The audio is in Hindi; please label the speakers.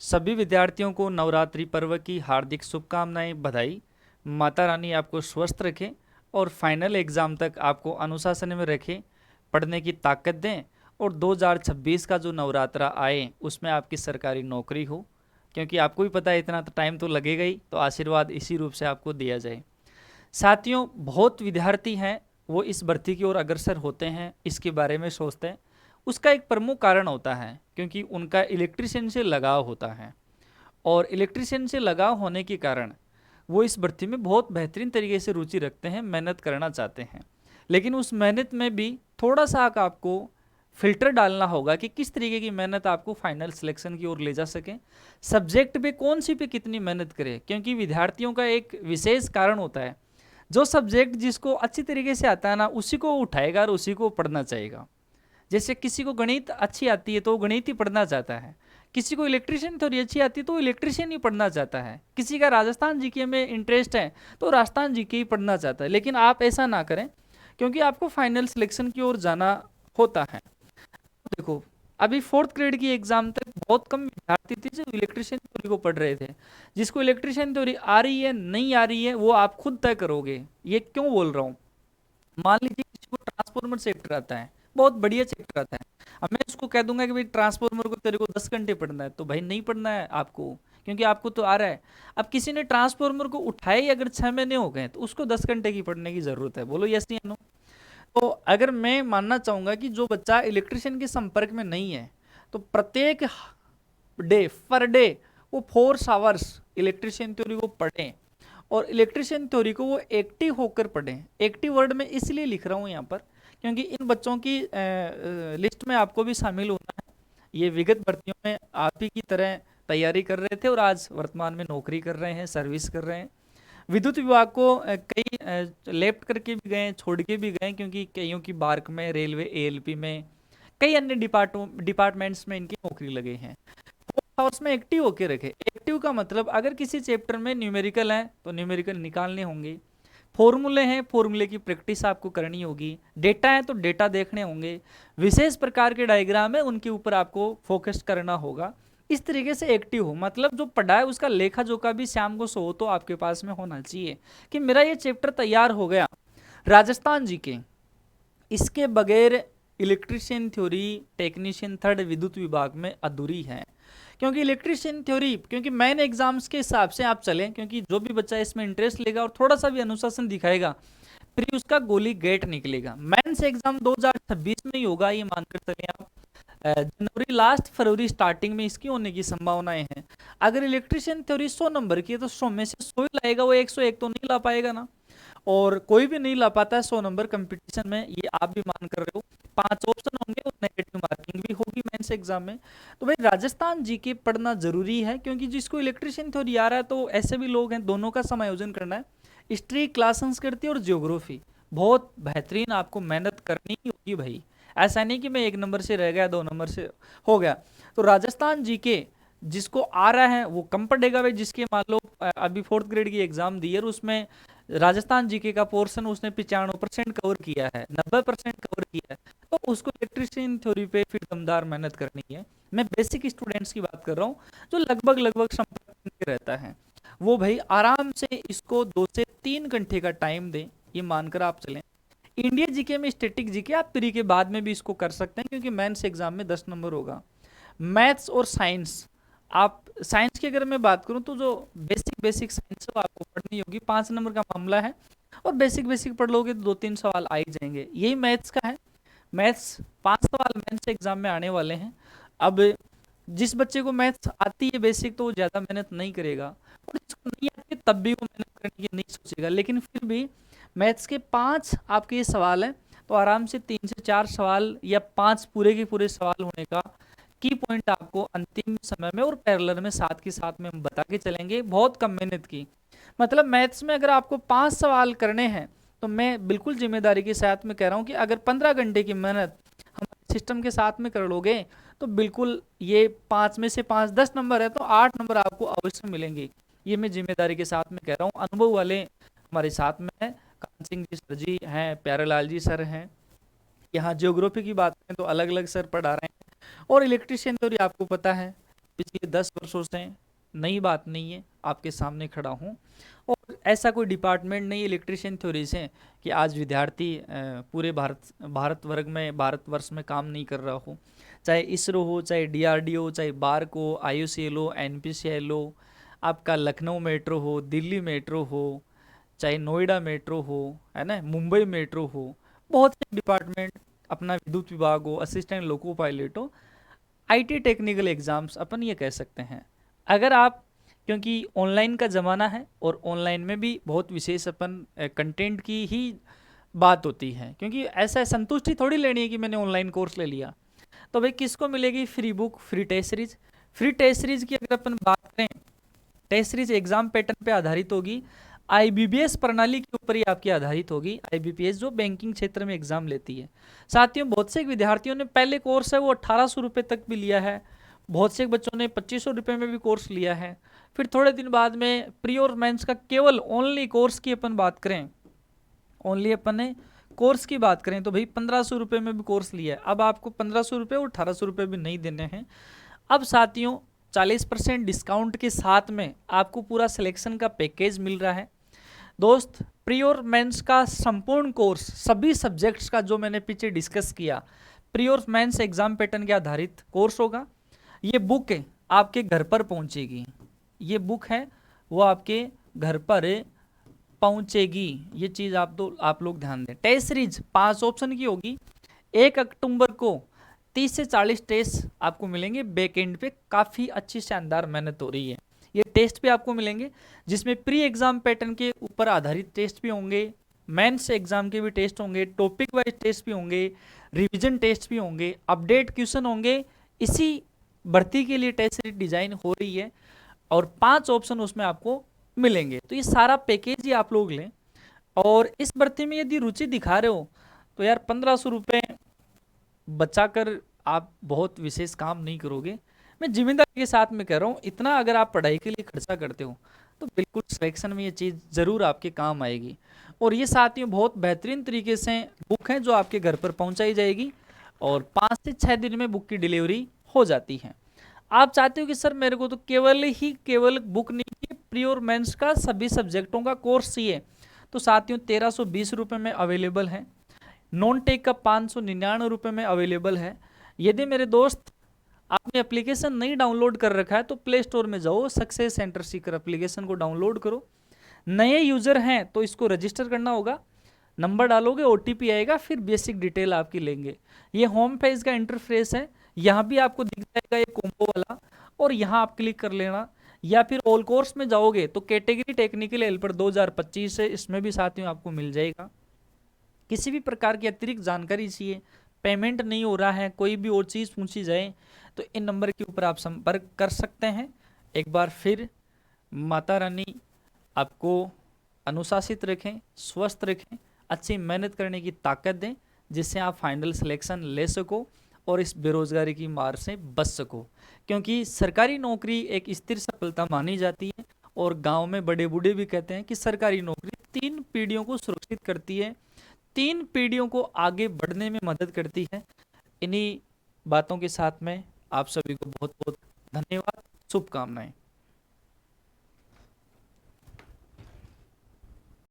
Speaker 1: सभी विद्यार्थियों को नवरात्रि पर्व की हार्दिक शुभकामनाएं, बधाई। माता रानी आपको स्वस्थ रखें और फाइनल एग्ज़ाम तक आपको अनुशासन में रखें, पढ़ने की ताकत दें और 2026 का जो नवरात्रा आए उसमें आपकी सरकारी नौकरी हो, क्योंकि आपको भी पता है इतना तो टाइम तो लगेगा ही, तो आशीर्वाद इसी रूप से आपको दिया जाए। साथियों, बहुत विद्यार्थी हैं वो इस भर्ती की ओर अग्रसर होते हैं, इसके बारे में सोचते हैं। उसका एक प्रमुख कारण होता है क्योंकि उनका इलेक्ट्रिशियन से लगाव होता है, और इलेक्ट्रिशियन से लगाव होने के कारण वो इस भर्ती में बहुत बेहतरीन तरीके से रुचि रखते हैं, मेहनत करना चाहते हैं। लेकिन उस मेहनत में भी थोड़ा सा आपको फिल्टर डालना होगा कि किस तरीके की मेहनत आपको फाइनल सिलेक्शन की ओर ले जा सके, सब्जेक्ट पे कौन सी पे कितनी मेहनत करे। क्योंकि विद्यार्थियों का एक विशेष कारण होता है, जो सब्जेक्ट जिसको अच्छी तरीके से आता है ना उसी को उठाएगा और उसी को पढ़ना चाहेगा। जैसे किसी को गणित अच्छी आती है तो वो गणित ही पढ़ना चाहता है, किसी को इलेक्ट्रिशियन थ्योरी अच्छी आती है तो इलेक्ट्रिशियन ही पढ़ना चाहता है, किसी का राजस्थान जीके में इंटरेस्ट है तो राजस्थान जीके ही पढ़ना चाहता है। लेकिन आप ऐसा ना करें, क्योंकि आपको फाइनल सिलेक्शन की ओर जाना होता है। देखो, अभी फोर्थ ग्रेड की एग्जाम तक बहुत कम विद्यार्थी थे जो इलेक्ट्रिशियन थ्योरी को पढ़ रहे थे। जिसको इलेक्ट्रिशियन थ्योरी आ रही है नहीं आ रही है वो आप खुद तय करोगे। ये क्यों बोल रहा हूँ, मान लीजिए किसी को ट्रांसफॉर्मर चैप्टर आता है, बहुत बढ़िया चैप्टर आता है। अब मैं उसको कह दूंगा कि भाई ट्रांसफॉर्मर को तेरे को 10 घंटे पढ़ना है, तो भाई नहीं पढ़ना है आपको, क्योंकि आपको तो आ रहा है। अब किसी ने ट्रांसफॉर्मर को उठाए ही अगर 6 महीने हो गए तो उसको 10 घंटे की पढ़ने की जरूरत है। बोलो यस या नो। तो अगर मैं मानना चाहूंगा कि जो बच्चा इलेक्ट्रिशियन के संपर्क में नहीं है, तो प्रत्येक डे पर डे वो 4 आवर्स इलेक्ट्रिशियन थ्योरी को पढ़ें, और इलेक्ट्रिशियन थ्योरी को वो एक्टिव होकर पढ़ें। एक्टिव वर्ड में इसलिए लिख रहा हूँ यहाँ पर क्योंकि इन बच्चों की लिस्ट में आपको भी शामिल होना है। ये विगत भर्तियों में आप ही की तरह तैयारी कर रहे थे और आज वर्तमान में नौकरी कर रहे हैं, सर्विस कर रहे हैं। विद्युत विभाग को कई लेफ्ट करके भी गए, छोड़ के भी गए, क्योंकि कईयों की बार्क में, रेलवे, एएलपी में, कई अन्य डिपार्टमेंट्स में इनकी नौकरी लगे हैं। हाउस में एक्टिव होके रखे। एक्टिव का मतलब अगर किसी चैप्टर में न्यूमेरिकल है तो न्यूमेरिकल निकालने होंगे, फॉर्मूले हैं फॉर्मूले की प्रैक्टिस आपको करनी होगी, डेटा है तो डेटा देखने होंगे, विशेष प्रकार के डायग्राम है उनके ऊपर आपको फोकस करना होगा। इस तरीके से एक्टिव हो, मतलब जो पढ़ा है उसका लेखा जोखा भी शाम को सो तो आपके पास में होना चाहिए कि मेरा ये चैप्टर तैयार हो गया। राजस्थान जी के इसके बगैर इलेक्ट्रिशियन थ्योरी टेक्नीशियन थर्ड विद्युत विभाग में अधूरी है। क्योंकि इलेक्ट्रिशियन थ्योरी, क्योंकि मेन एग्जाम्स के हिसाब से आप चलें, क्योंकि जो भी बच्चा इसमें इंटरेस्ट लेगा और थोड़ा सा भी अनुशासन दिखाएगा फिर उसका गोली गेट निकलेगा। मेंस एग्जाम 2026 में ही होगा, ये मानकर चलें आप। जनवरी लास्ट फरवरी स्टार्टिंग में इसकी होने की संभावनाएं हैं। अगर इलेक्ट्रिशियन थ्योरी 100 नंबर की है तो 100 में से 100 ही लाएगा, वो 101 तो नहीं ला पाएगा ना। और कोई भी नहीं ला पाता है 100 नंबर कंपटीशन में, ये आप भी मान कर रहे हो। 5 ऑप्शन होंगे और नेगेटिव मार्किंग भी होगी मेंस एग्जाम में। तो भाई राजस्थान जीके पढ़ना जरूरी है, क्योंकि जिसको इलेक्ट्रिशियन थ्योरी आ रहा है तो ऐसे भी लोग हैं, दोनों का समायोजन करना है। हिस्ट्री, क्लास संस्कृति और ज्योग्राफी बहुत बेहतरीन आपको मेहनत करनी ही होगी भाई। ऐसा नहीं कि मैं 1 नंबर से रह गया, 2 नंबर से हो गया। तो राजस्थान जीके जिसको आ रहा है वो कम पढ़ेगा भाई। जिसके मान लो अभी फोर्थ ग्रेड की एग्जाम दी है और उसमें राजस्थान जीके का पोर्शन उसने 95% कवर किया है, 90% कवर किया है, तो उसको इलेक्ट्रिशियन थ्योरी पे फिर दमदार मेहनत करनी है। मैं बेसिक स्टूडेंट्स की बात कर रहा हूँ जो लगभग लगभग संपर्क में रहता है, वो भाई आराम से इसको 2 से 3 घंटे का टाइम दें, ये मानकर आप चलें। इंडिया जीके में स्टैटिक जीके आप प्री के बाद में भी इसको कर सकते हैं, क्योंकि मेंस एग्जाम में 10 नंबर होगा। मैथ्स और साइंस, आप साइंस की अगर मैं बात करूं तो जो बेसिक बेसिक साइंस है आपको पढ़नी होगी, 5 नंबर का मामला है, और बेसिक बेसिक पढ़ लोगे तो 2-3 सवाल आ ही जाएंगे। यही मैथ्स का है। मैथ्स 5 सवाल मेंस एग्जाम में आने वाले हैं। अब जिस बच्चे को मैथ्स आती है बेसिक तो वो ज़्यादा मेहनत नहीं करेगा, और जिसको नहीं आती तब भी वो मेहनत करने की नहीं सोचेगा। लेकिन फिर भी मैथ्स के 5 आपके ये सवाल हैं, तो आराम से 3 से 4 सवाल या 5 पूरे के पूरे सवाल होने का की पॉइंट आपको अंतिम समय में और पैरेलल में साथ के साथ में हम बता के चलेंगे, बहुत कम मेहनत की। मतलब मैथ्स में अगर आपको 5 सवाल करने हैं तो मैं बिल्कुल जिम्मेदारी के साथ में कह रहा हूँ कि अगर 15 घंटे की मेहनत हमारे सिस्टम के साथ में कर लोगे तो बिल्कुल ये 5 में से 5 10 नंबर है तो 8 नंबर आपको अवश्य मिलेंगे। ये मैं जिम्मेदारी के साथ में कह रहा हूँ। अनुभव वाले हमारे साथ में है, कान सिंह जी सर जी हैं, प्यारेलाल जी सर हैं। यहाँ ज्योग्राफी की बात करें तो अलग अलग सर पढ़ा रहे हैं, और इलेक्ट्रिशियन थ्योरी आपको पता है पिछले 10 वर्षों से नई बात नहीं है, आपके सामने खड़ा हूँ। और ऐसा कोई डिपार्टमेंट नहीं इलेक्ट्रिशियन थ्योरी से कि आज विद्यार्थी पूरे भारत में भारतवर्ष में काम नहीं कर रहा हो। चाहे इसरो हो, चाहे डीआरडीओ, चाहे बार्क हो, आईयूसीएल हो, एनपीसीएल हो, आपका लखनऊ मेट्रो हो, दिल्ली मेट्रो हो, चाहे नोएडा मेट्रो हो, है ना, मुंबई मेट्रो हो, बहुत से डिपार्टमेंट, अपना विद्युत विभाग हो, असिस्टेंट लोको पायलट हो, आईटी टेक्निकल एग्जाम्स अपन ये कह सकते हैं। अगर आप, क्योंकि ऑनलाइन का ज़माना है और ऑनलाइन में भी बहुत विशेष अपन कंटेंट की ही बात होती है, क्योंकि ऐसा संतुष्टि थोड़ी लेनी है कि मैंने ऑनलाइन कोर्स ले लिया। तो भाई किसको मिलेगी free book, free test series. Free test series की अगर अपन बात करें, टेस्ट सीरीज एग्जाम पैटर्न पे आधारित होगी, आईबीपीएस प्रणाली के ऊपर ही आपकी आधारित होगी। आईबीपीएस जो बैंकिंग क्षेत्र में एग्जाम लेती है। साथियों, बहुत से विद्यार्थियों ने पहले कोर्स है वो 1800 रुपये तक भी लिया है, बहुत से बच्चों ने 2500 रुपये में भी कोर्स लिया है। फिर थोड़े दिन बाद में प्री और मेंस का केवल ओनली कोर्स की अपन बात करें, ओनली अपन ने कोर्स की बात करें तो भाई 1500 रुपये में भी कोर्स लिया है। अब आपको 1500 रुपये और 1800 रुपये भी नहीं देने हैं। अब साथियों 40% डिस्काउंट के साथ में आपको पूरा सिलेक्शन का पैकेज मिल रहा है। दोस्त, प्री और मेंस का संपूर्ण कोर्स सभी सब्जेक्ट्स का जो मैंने पीछे डिस्कस किया, प्री और मेंस एग्जाम पैटर्न के आधारित कोर्स होगा। ये बुक है आपके घर पर पहुंचेगी, ये बुक है वो आपके घर पर पहुंचेगी। ये चीज़ आप लोग ध्यान दें। टेस्ट सीरीज 5 ऑप्शन की होगी। 1 अक्टूबर को 30 से 40 टेस्ट आपको मिलेंगे। बैक एंड पे काफ़ी अच्छी शानदार मेहनत हो रही है। ये टेस्ट भी आपको मिलेंगे जिसमें प्री एग्जाम पैटर्न के ऊपर आधारित टेस्ट भी होंगे, मेंस एग्जाम के भी टेस्ट होंगे, टॉपिक वाइज टेस्ट भी होंगे, रिवीजन टेस्ट भी होंगे, अपडेट क्वेश्चन होंगे। इसी भर्ती के लिए टेस्ट सीरीज डिजाइन हो रही है और 5 ऑप्शन उसमें आपको मिलेंगे। तो ये सारा पैकेज ही आप लोग लें। और इस भर्ती में यदि रुचि दिखा रहे हो तो यार 1500 रुपये बचाकर आप बहुत विशेष काम नहीं करोगे। मैं जिम्मेदारी के साथ में कह रहा हूँ, इतना अगर आप पढ़ाई के लिए खर्चा करते हो तो बिल्कुल सिलेक्शन में ये चीज़ ज़रूर आपके काम आएगी। और ये साथियों बहुत बेहतरीन तरीके से बुक है जो आपके घर पर पहुंचाई जाएगी और 5 से 6 दिन में बुक की डिलीवरी हो जाती है। आप चाहते हो कि सर मेरे को तो केवल बुक नहीं, प्री और मेंस का सभी सब्जेक्टों का कोर्स चाहिए, तो साथियों 1320 रुपये में अवेलेबल है। नॉन टेक का 599 रुपये में अवेलेबल है। यदि मेरे दोस्त आपने एप्लीकेशन नहीं डाउनलोड कर रखा है तो प्ले स्टोर में जाओ, सक्सेस सेंटर सीकर एप्लीकेशन को डाउनलोड करो। नए यूजर हैं तो इसको रजिस्टर करना होगा, नंबर डालोगे, ओटीपी आएगा, फिर बेसिक डिटेल आपकी लेंगे। ये होम पेज का इंटरफेस है, यहाँ भी आपको दिख जाएगा ये कोम्बो वाला, और यहाँ आप क्लिक कर लेना। या फिर ऑल कोर्स में जाओगे तो कैटेगरी टेक्निकल हेल्पर 2025 है, इसमें भी साथियों आपको मिल जाएगा। किसी भी प्रकार की अतिरिक्त जानकारी चाहिए, पेमेंट नहीं हो रहा है, कोई भी और चीज़ पूछी जाए तो इन नंबर के ऊपर आप संपर्क कर सकते हैं। एक बार फिर माता रानी आपको अनुशासित रखें, स्वस्थ रखें, अच्छी मेहनत करने की ताकत दें, जिससे आप फाइनल सिलेक्शन ले सको और इस बेरोजगारी की मार से बच सको। क्योंकि सरकारी नौकरी एक स्थिर सफलता मानी जाती है और गांव में बड़े बूढ़े भी कहते हैं कि सरकारी नौकरी 3 पीढ़ियों को सुरक्षित करती है, 3 पीढ़ियों को आगे बढ़ने में मदद करती है। इन्हीं बातों के साथ में आप सभी को बहुत बहुत धन्यवाद, शुभकामनाएं।